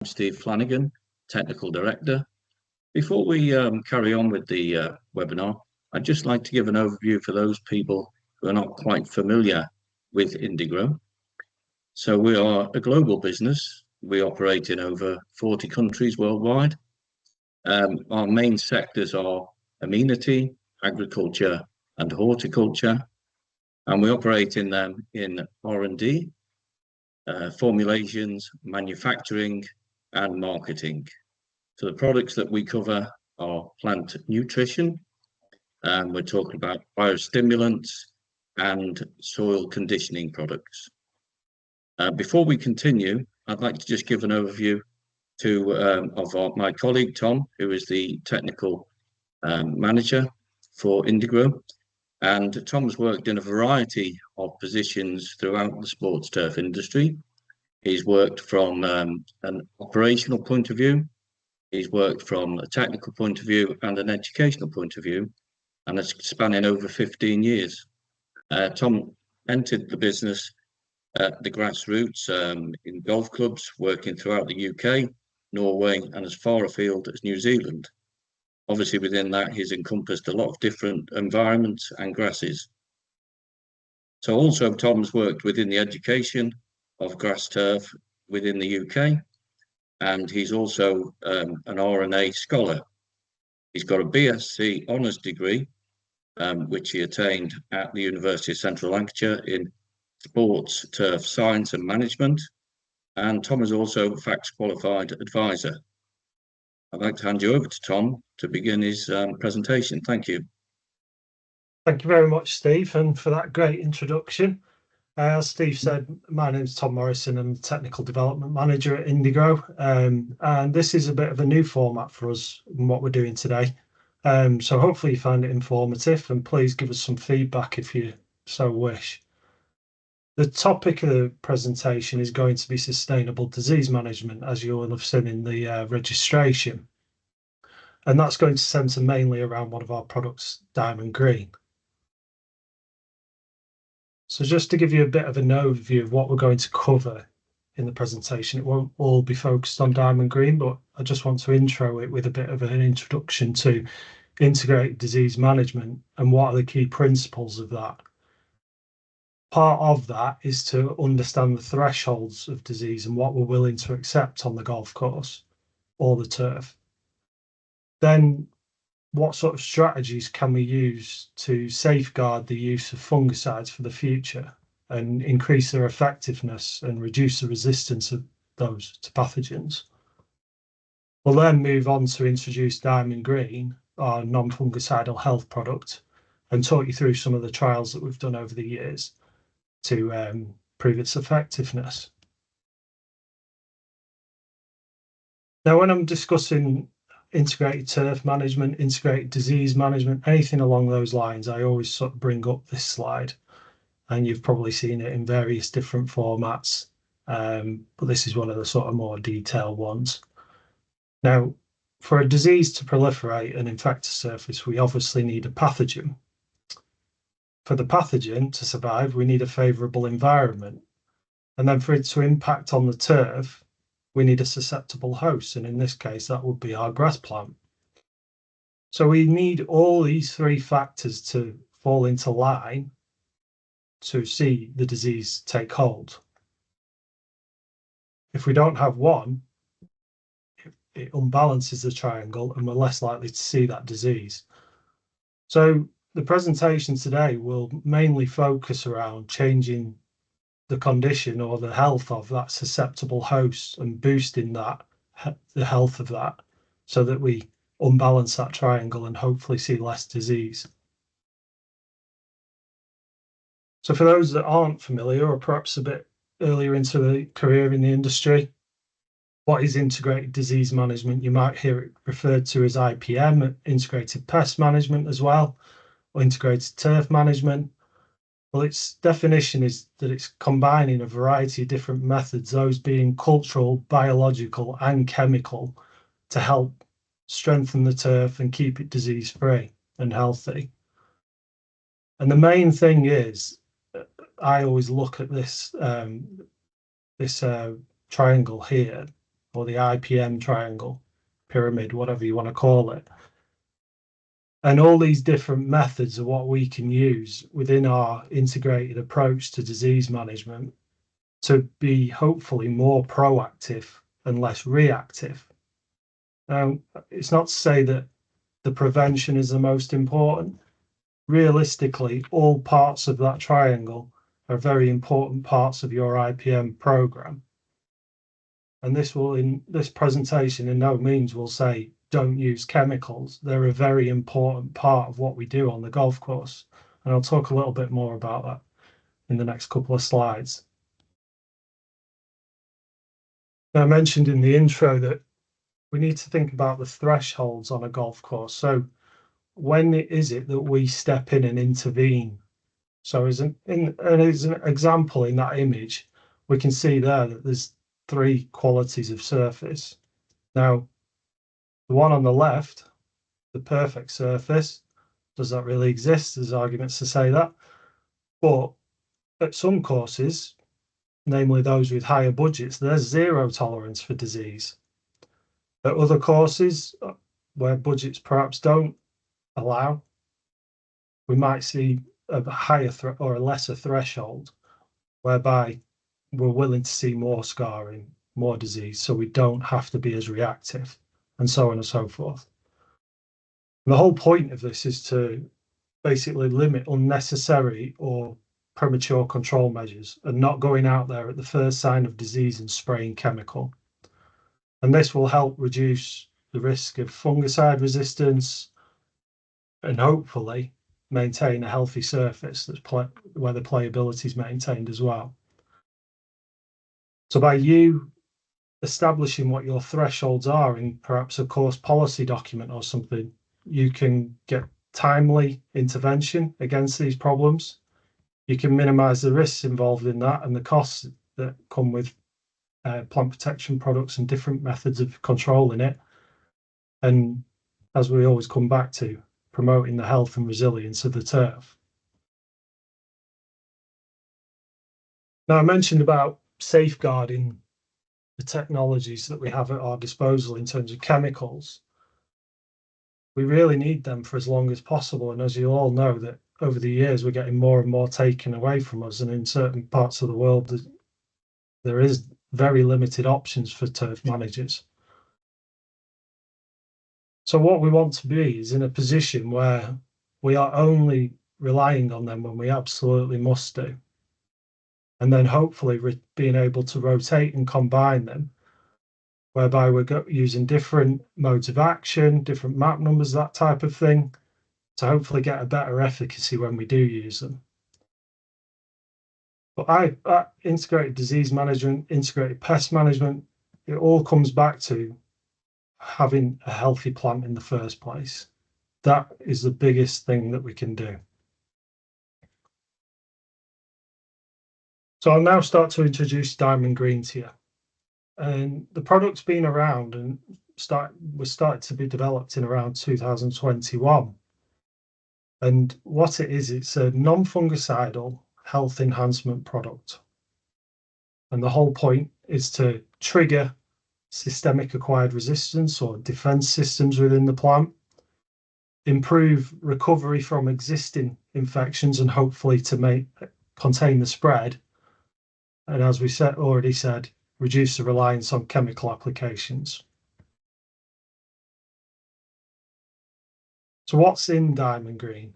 Steve Flanagan, Technical Director. Before we carry on with the webinar, I'd just like to give an overview for those people who are not quite familiar with Indigrow. So we are a global business. We operate in over 40 countries worldwide. Our main sectors are amenity, agriculture, and horticulture, and we operate in them in R&D, formulations, manufacturing, and marketing. So the products that we cover are plant nutrition, and we're talking about biostimulants and soil conditioning products. Before we continue, I'd like to just give an overview of my colleague Tom, who is the technical manager for Indigrow. And Tom's worked in a variety of positions throughout the sports turf industry. He's worked from an operational point of view. He's worked from a technical point of view and an educational point of view, and it's spanning over 15 years. Tom entered the business at the grassroots in golf clubs, working throughout the UK, Norway, and as far afield as New Zealand. Obviously, within that, he's encompassed a lot of different environments and grasses. So also, Tom's worked within the education of grass turf within the UK, and he's also an RNA scholar. He's got a BSc honours degree, which he attained at the University of Central Lancashire in sports turf science and management. And Tom is also a FACS qualified advisor. I'd like to hand you over to Tom to begin his presentation. Thank you. Thank you very much, Steve, and for that great introduction. As Steve said, my name is Tom Morrison. I'm the Technical Development Manager at Indigrow, and this is a bit of a new format for us in what we're doing today. So hopefully you find it informative, and please give us some feedback if you so wish. The topic of the presentation is going to be sustainable disease management, as you will have seen in the registration. And that's going to centre mainly around one of our products, Diamond Green. So just to give you a bit of an overview of what we're going to cover in the presentation, it won't all be focused on Diamond Green, but I just want to intro it with a bit of an introduction to integrated disease management and what are the key principles of that. Part of that is to understand the thresholds of disease and what we're willing to accept on the golf course or the turf. Then what sort of strategies can we use to safeguard the use of fungicides for the future and increase their effectiveness and reduce the resistance of those to pathogens? We'll then move on to introduce Diamond Green, our non-fungicidal health product, and talk you through some of the trials that we've done over the years to prove its effectiveness. Now, when I'm discussing integrated turf management, integrated disease management, anything along those lines, I always sort of bring up this slide, and you've probably seen it in various different formats, but this is one of the sort of more detailed ones. Now, for a disease to proliferate and infect a surface, we obviously need a pathogen. For the pathogen to survive, we need a favourable environment. And then for it to impact on the turf, we need a susceptible host. And in this case, that would be our grass plant. So we need all these three factors to fall into line to see the disease take hold. If we don't have one, it unbalances the triangle and we're less likely to see that disease. So the presentation today will mainly focus around changing the condition or the health of that susceptible host and boosting that, the health of that, so that we unbalance that triangle and hopefully see less disease. So for those that aren't familiar or perhaps a bit earlier into the career in the industry, what is integrated disease management? You might hear it referred to as IPM, integrated pest management as well, or integrated turf management. Well, its definition is that it's combining a variety of different methods, those being cultural, biological, and chemical, to help strengthen the turf and keep it disease-free and healthy. And the main thing is, I always look at this triangle here or the IPM triangle, pyramid, whatever you want to call it. And all these different methods are what we can use within our integrated approach to disease management to be hopefully more proactive and less reactive. Now, it's not to say that the prevention is the most important. Realistically, all parts of that triangle are very important parts of your IPM program. And this will, in this presentation, in no means will say don't use chemicals. They're a very important part of what we do on the golf course. And I'll talk a little bit more about that in the next couple of slides. Now, I mentioned in the intro that we need to think about the thresholds on a golf course. So when is it that we step in and intervene? So as an example in that image, we can see there that there's 3 qualities of surface. Now, the one on the left, the perfect surface, does that really exist? There's arguments to say that. But at some courses, namely those with higher budgets, there's 0 tolerance for disease. At other courses, where budgets perhaps don't allow, we might see a higher or a lesser threshold, whereby we're willing to see more scarring, more disease, so we don't have to be as reactive, and so on and so forth. And the whole point of this is to basically limit unnecessary or premature control measures and not going out there at the first sign of disease and spraying chemical. And this will help reduce the risk of fungicide resistance and hopefully maintain a healthy surface that's where the playability is maintained as well. So by you establishing what your thresholds are in perhaps a course policy document or something, you can get timely intervention against these problems. You can minimize the risks involved in that and the costs that come with plant protection products and different methods of controlling it. And as we always come back to, promoting the health and resilience of the turf. Now, I mentioned about safeguarding the technologies that we have at our disposal in terms of chemicals. We really need them for as long as possible. And as you all know, that over the years, we're getting more and more taken away from us. And in certain parts of the world, there is very limited options for turf managers. So what we want to be is in a position where we are only relying on them when we absolutely must do. And then hopefully being able to rotate and combine them, whereby we're using different modes of action, different map numbers, that type of thing, to hopefully get a better efficacy when we do use them. But integrated disease management, integrated pest management, it all comes back to having a healthy plant in the first place. That is the biggest thing that we can do. So I'll now start to introduce Diamond Green to you. And the product's been around and was started to be developed in around 2021. And what it is, it's a non-fungicidal health enhancement product. And the whole point is to trigger systemic acquired resistance or defense systems within the plant, improve recovery from existing infections and hopefully to contain the spread. And as we already said, reduce the reliance on chemical applications. So what's in Diamond Green?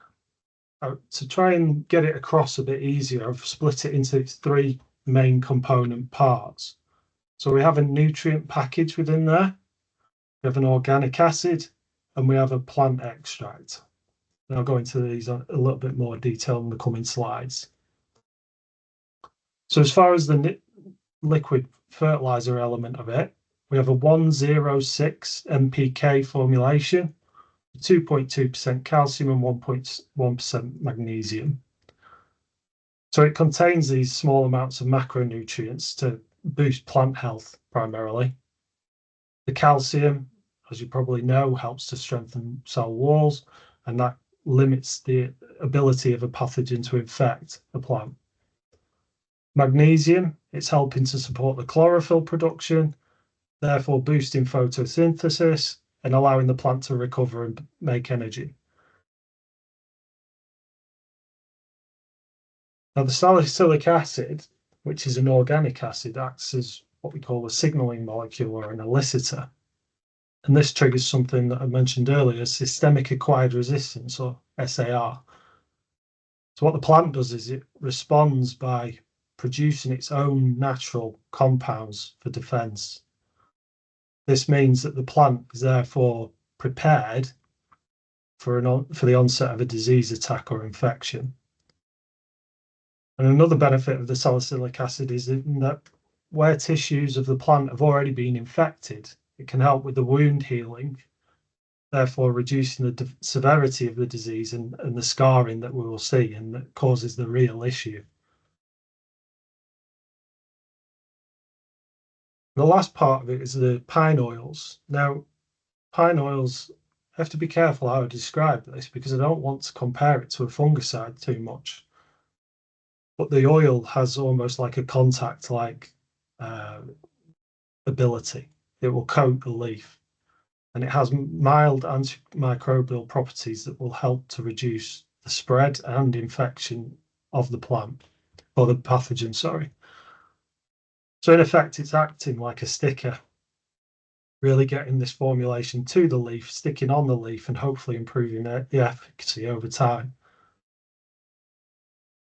To try and get it across a bit easier, I've split it into its 3 main component parts. So we have a nutrient package within there, we have an organic acid, and we have a plant extract. And I'll go into these a little bit more detail in the coming slides. So as far as the liquid fertilizer element of it, we have a 106 NPK formulation, 2.2% calcium and 1.1% magnesium. So it contains these small amounts of macronutrients to boost plant health primarily. The calcium, as you probably know, helps to strengthen cell walls, and that limits the ability of a pathogen to infect the plant. Magnesium, it's helping to support the chlorophyll production, therefore boosting photosynthesis and allowing the plant to recover and make energy. Now, the salicylic acid, which is an organic acid, acts as what we call a signaling molecule or an elicitor. And this triggers something that I mentioned earlier, systemic acquired resistance, or SAR. So what the plant does is it responds by producing its own natural compounds for defense. This means that the plant is therefore prepared for the onset of a disease attack or infection. And another benefit of the salicylic acid is that where tissues of the plant have already been infected, it can help with the wound healing, therefore reducing the severity of the disease and the scarring that we will see and that causes the real issue. The last part of it is the pine oils. Now, pine oils, I have to be careful how I describe this because I don't want to compare it to a fungicide too much. But the oil has almost like a contact-like ability. It will coat the leaf, and it has mild antimicrobial properties that will help to reduce the spread and infection of the plant, or the pathogen, sorry. So in effect, it's acting like a sticker, really getting this formulation to the leaf, sticking on the leaf, and hopefully improving the efficacy over time.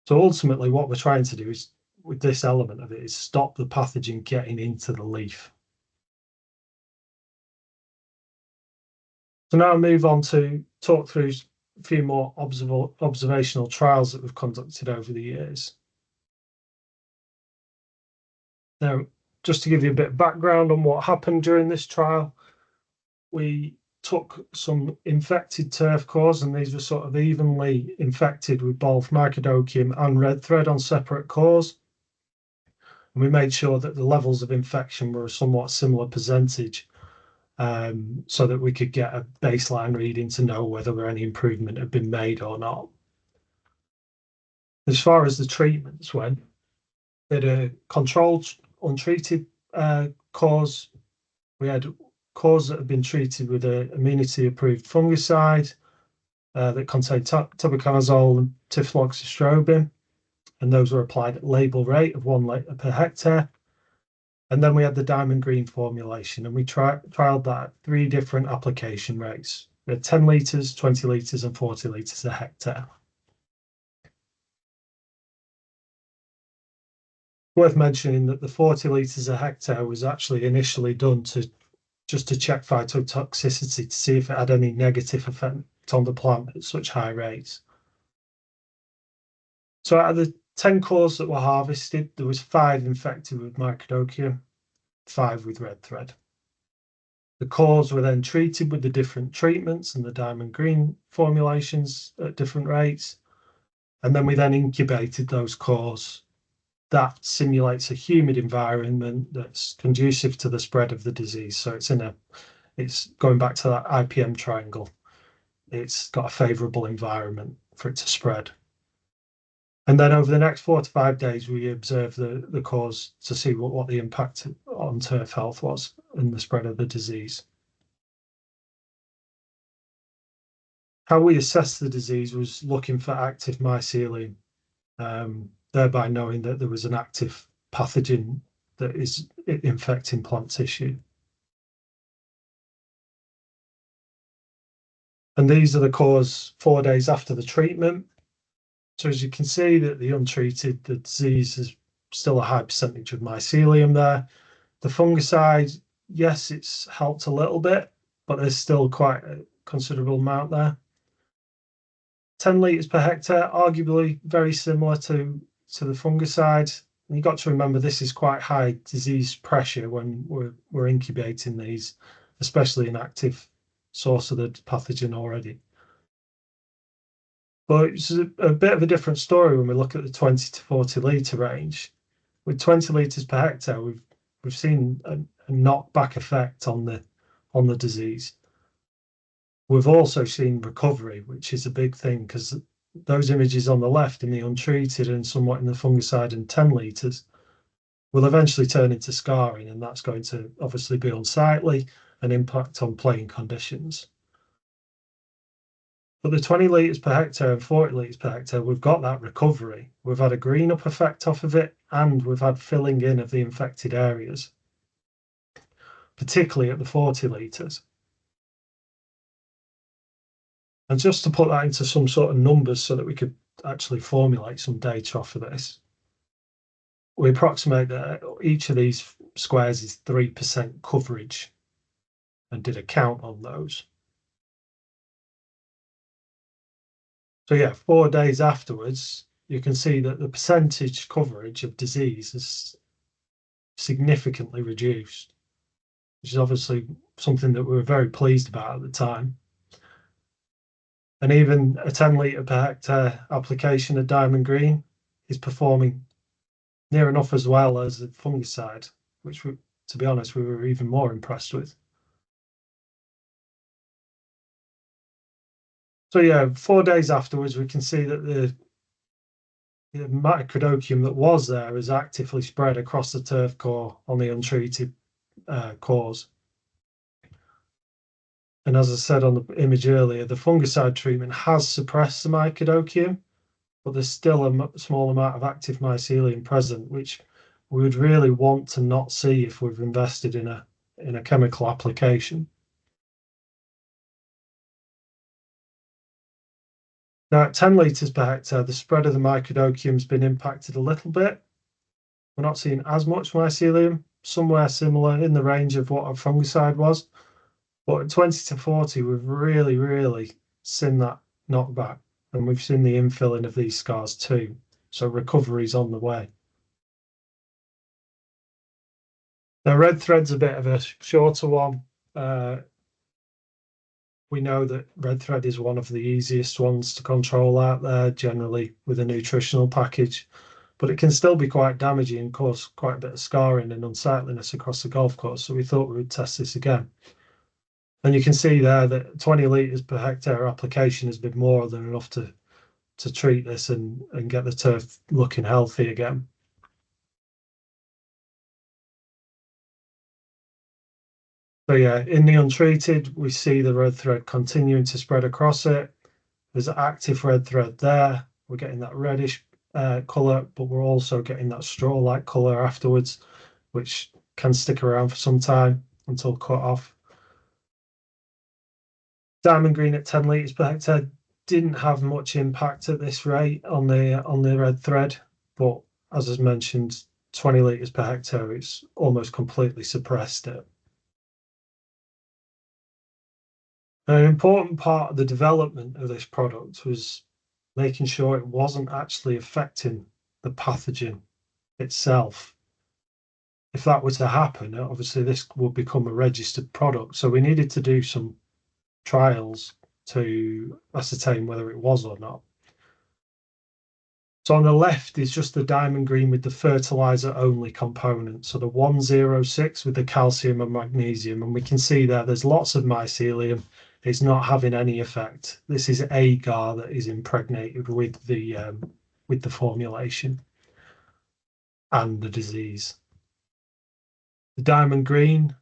So ultimately, what we're trying to do is, with this element of it, is stop the pathogen getting into the leaf. So now I move on to talk through a few more observational trials that we've conducted over the years. Now, just to give you a bit of background on what happened during this trial, we took some infected turf cores, and these were sort of evenly infected with both microdocium and red thread on separate cores. And we made sure that the levels of infection were a somewhat similar percentage, so that we could get a baseline reading to know whether any improvement had been made or not. As far as the treatments went, we had a controlled, untreated cores. We had cores that had been treated with an immunity-approved fungicide that contained tebuconazole and tifloxystrobin, and those were applied at label rate of 1 litre per hectare. And then we had the diamond green formulation, and we trialed that at 3 different application rates. We had 10 litres, 20 litres, and 40 litres a hectare. Worth mentioning that the 40 litres a hectare was actually initially done just to check phytotoxicity to see if it had any negative effect on the plant at such high rates. So out of the 10 cores that were harvested, there was 5 infected with microdocium, 5 with red thread. The cores were then treated with the different treatments and the diamond green formulations at different rates. And then we then incubated those cores. That simulates a humid environment that's conducive to the spread of the disease. So it's going back to that IPM triangle. It's got a favorable environment for it to spread. And then over the next 4 to 5 days, we observed the cores to see what the impact on turf health was and the spread of the disease. How we assessed the disease was looking for active mycelium, thereby knowing that there was an active pathogen that is infecting plant tissue. And these are the cores 4 days after the treatment. So as you can see that the untreated, the disease is still a high percentage of mycelium there. The fungicide, yes, it's helped a little bit, but there's still quite a considerable amount there. 10 litres per hectare, arguably very similar to the fungicide. And you've got to remember this is quite high disease pressure when we're incubating these, especially an active source of the pathogen already. But it's a bit of a different story when we look at the 20 to 40 litre range. With 20 litres per hectare, we've seen a knockback effect on the disease. We've also seen recovery, which is a big thing because those images on the left in the untreated and somewhat in the fungicide and 10 litres, will eventually turn into scarring, and that's going to obviously be unsightly and impact on playing conditions. But the 20 litres per hectare and 40 litres per hectare, we've got that recovery. We've had a green up effect off of it, and we've had filling in of the infected areas, particularly at the 40 litres. And just to put that into some sort of numbers so that we could actually formulate some data off of this, we approximate that each of these squares is 3% coverage and did a count on those. So yeah, 4 days afterwards, you can see that the percentage coverage of disease is significantly reduced, which is obviously something that we were very pleased about at the time. And even a 10 litre per hectare application of Diamond Green is performing near enough as well as the fungicide, which, to be honest, we were even more impressed with. So yeah, 4 days afterwards, we can see that the microdochium that was there is actively spread across the turf core on the untreated cores. And as I said on the image earlier, the fungicide treatment has suppressed the microdochium, but there's still a small amount of active mycelium present, which we would really want to not see if we've invested in a chemical application. Now at 10 litres per hectare, the spread of the microdochium has been impacted a little bit. We're not seeing as much mycelium, somewhere similar in the range of what a fungicide was. But at 20 to 40, we've really seen that knockback, and we've seen the infilling of these scars too. So recovery's on the way. Now, red thread's a bit of a shorter one. We know that red thread is one of the easiest ones to control out there, generally with a nutritional package, but it can still be quite damaging and cause quite a bit of scarring and unsightliness across the golf course. So we thought we would test this again. And you can see there that 20 litres per hectare application has been more than enough to treat this and get the turf looking healthy again. So yeah, in the untreated, we see the red thread continuing to spread across it. There's active red thread there. We're getting that reddish colour, but we're also getting that straw-like colour afterwards, which can stick around for some time until cut off. Diamond Green at 10 litres per hectare didn't have much impact at this rate on the red thread, but as I mentioned, 20 litres per hectare, it's almost completely suppressed it. An important part of the development of this product was making sure it wasn't actually affecting the pathogen itself. If that were to happen, obviously this would become a registered product. So we needed to do some trials to ascertain whether it was or not. So on the left is just the Diamond Green with the fertilizer only component. So the 106 with the calcium and magnesium. And we can see there's lots of mycelium. It's not having any effect. This is agar that is impregnated with the formulation and the disease. The Diamond Green,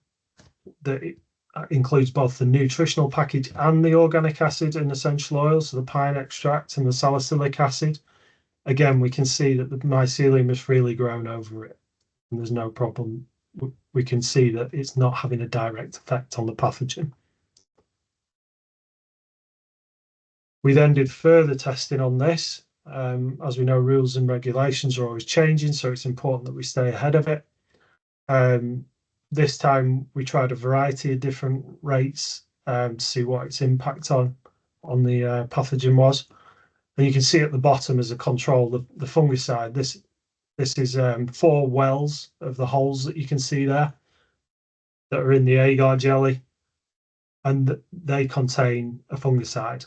that includes both the nutritional package and the organic acid and essential oils, so the pine extract and the salicylic acid. Again, we can see that the mycelium has freely grown over it, and there's no problem. We can see that it's not having a direct effect on the pathogen. We then did further testing on this. As we know, rules and regulations are always changing, so it's important that we stay ahead of it. This time we tried a variety of different rates to see what its impact on the pathogen was. And you can see at the bottom as a control, the fungicide. This is 4 wells of the holes that you can see there that are in the agar jelly, and they contain a fungicide.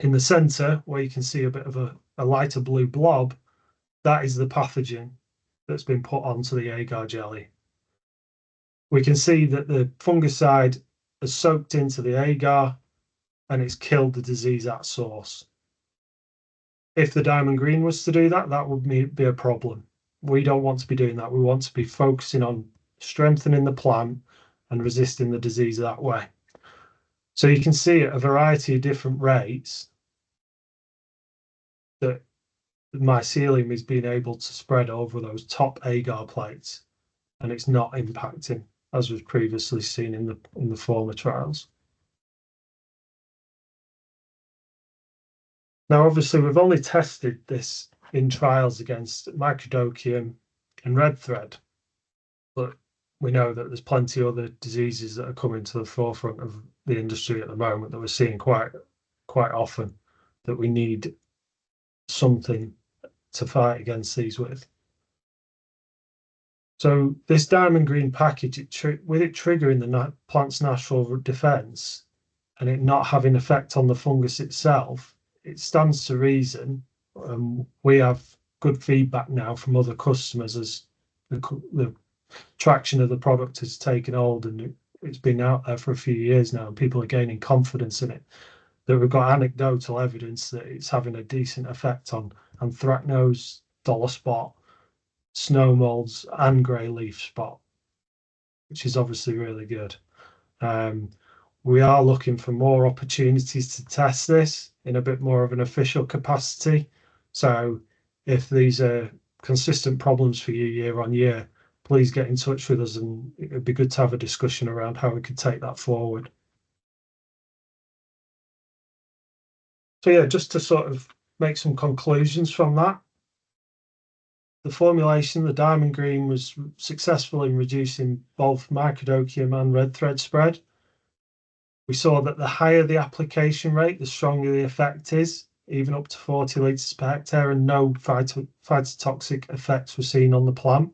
In the center, where you can see a bit of a lighter blue blob, that is the pathogen that's been put onto the agar jelly. We can see that the fungicide has soaked into the agar and it's killed the disease at source. If the Diamond Green was to do that, that would be a problem. we don't want to be doing that. We want to be focusing on strengthening the plant and resisting the disease that way. So you can see at a variety of different rates that mycelium is being able to spread over those top agar plates, and it's not impacting as was previously seen in the former trials. Now, obviously, we've only tested this in trials against microdocium and red thread, but we know that there's plenty of other diseases that are coming to the forefront of the industry at the moment that we're seeing quite often, that we need something to fight against these with. So this diamond green package, with it triggering the plant's natural defense and it not having effect on the fungus itself, it stands to reason. We have good feedback now from other customers as the traction of the product has taken hold, and it's been out there for a few years now, and people are gaining confidence in it. That we've got anecdotal evidence that it's having a decent effect on anthracnose, dollar spot, snow molds, and grey leaf spot, which is obviously really good. We are looking for more opportunities to test this in a bit more of an official capacity. So if these are consistent problems for you year on year, please get in touch with us, and it would be good to have a discussion around how we could take that forward. So yeah, just to sort of make some conclusions from that. The formulation, the diamond green, was successful in reducing both microdocium and red thread spread. We saw that the higher the application rate, the stronger the effect is, even up to 40 litres per hectare, and no phytotoxic effects were seen on the plant.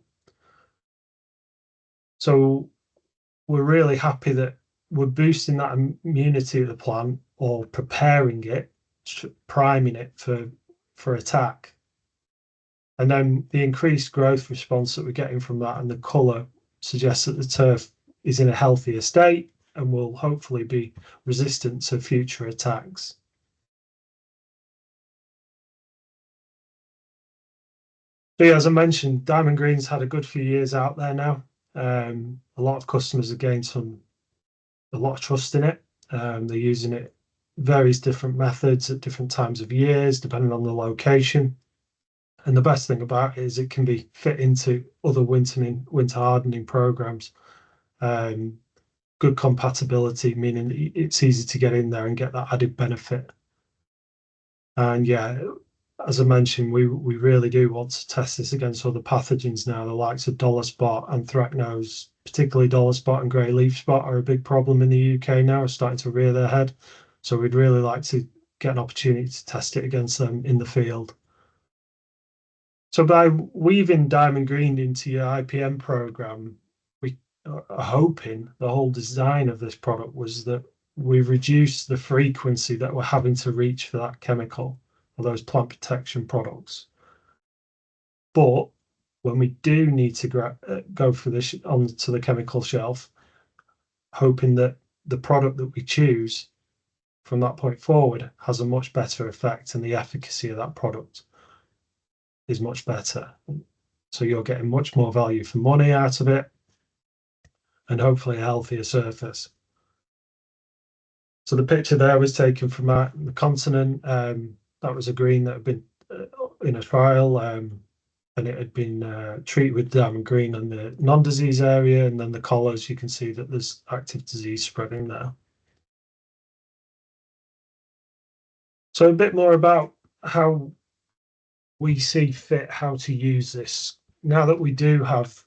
So we're really happy that we're boosting that immunity of the plant, or preparing it, priming it for attack. And then the increased growth response that we're getting from that and the colour suggests that the turf is in a healthier state and will hopefully be resistant to future attacks. So yeah, as I mentioned, diamond green's had a good few years out there now. A lot of customers have gained a lot of trust in it. They're using it various different methods at different times of years, depending on the location. And the best thing about it is it can be fit into other winter hardening programs. Good compatibility, meaning it's easy to get in there and get that added benefit. And yeah, as I mentioned, we really do want to test this against other pathogens now. The likes of dollar spot, anthracnose, particularly dollar spot and grey leaf spot, are a big problem in the UK now, are starting to rear their head. So we'd really like to get an opportunity to test it against them in the field. So by weaving diamond green into your IPM program, we are hoping the whole design of this product was that we reduce the frequency that we're having to reach for that chemical or those plant protection products. But when we do need to go for this onto the chemical shelf, hoping that the product that we choose from that point forward has a much better effect and the efficacy of that product is much better. So you're getting much more value for money out of it, and hopefully a healthier surface. So the picture there was taken from the continent. That was a green that had been in a trial, and it had been treated with diamond green in the non-disease area, and then the collars, you can see that there's active disease spreading there. So a bit more about how we see fit how to use this. Now that we do have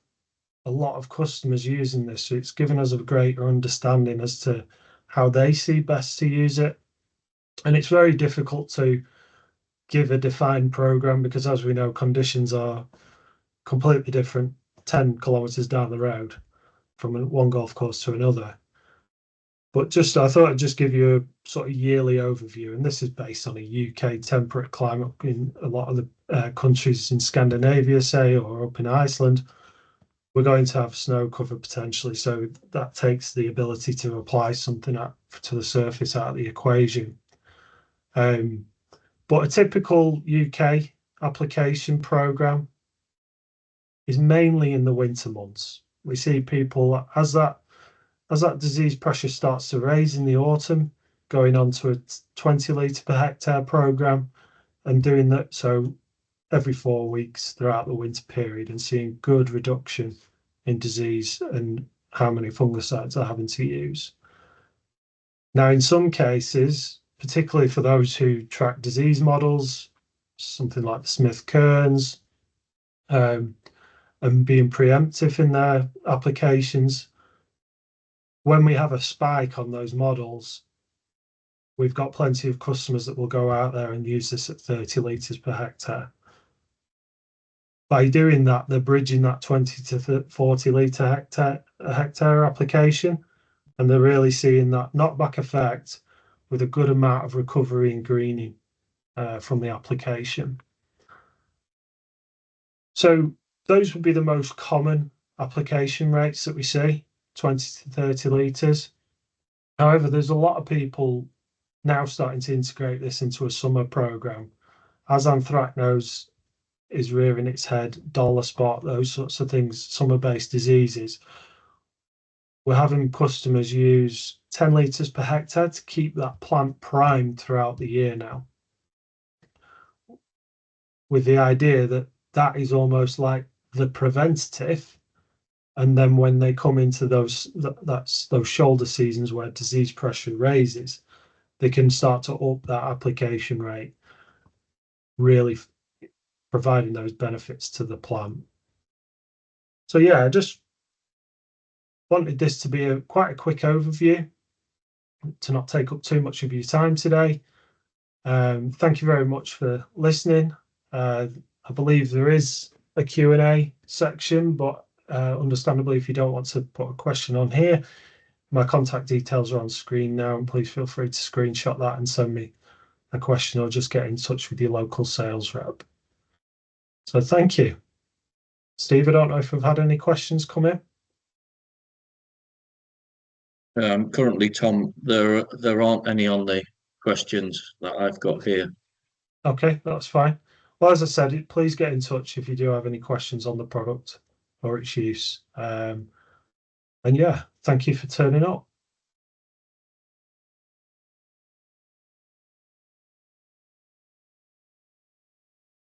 a lot of customers using this, so it's given us a greater understanding as to how they see best to use it. And it's very difficult to give a defined program because, as we know, conditions are completely different 10 kilometers down the road from one golf course to another. But I thought I'd just give you a sort of yearly overview, and this is based on a UK temperate climate. In a lot of the countries in Scandinavia, say, or up in Iceland, we're going to have snow cover potentially, so that takes the ability to apply something to the surface out of the equation. But a typical UK application program is mainly in the winter months. We see people, as that disease pressure starts to raise in the autumn, going on to a 20 litre per hectare program and doing that so every 4 weeks throughout the winter period, and seeing good reduction in disease and how many fungicides they're having to use. Now, in some cases, particularly for those who track disease models, something like the Smith-Kearns, and being preemptive in their applications, when we have a spike on those models, we've got plenty of customers that will go out there and use this at 30 litres per hectare. By doing that, they're bridging that 20 to 40 litre hectare application, and they're really seeing that knockback effect with a good amount of recovery and greening from the application. So those would be the most common application rates that we see, 20 to 30 litres. However, there's a lot of people now starting to integrate this into a summer program. As anthracnose is rearing its head, dollar spot, those sorts of things, summer-based diseases, we're having customers use 10 litres per hectare to keep that plant primed throughout the year now, with the idea that that is almost like the preventative. And then when they come into those shoulder seasons where disease pressure raises, they can start to up that application rate, really providing those benefits to the plant. So yeah, I just wanted this to be quite a quick overview to not take up too much of your time today. Thank you very much for listening. I believe there is a Q&A section, but understandably, if you don't want to put a question on here, my contact details are on screen now, and please feel free to screenshot that and send me a question, or just get in touch with your local sales rep. So thank you. Steve, I don't know if we've had any questions come in. Currently, Tom, there aren't any on the questions that I've got here. Okay, that's fine. Well, as I said, please get in touch if you do have any questions on the product or its use. And yeah, thank you for turning up.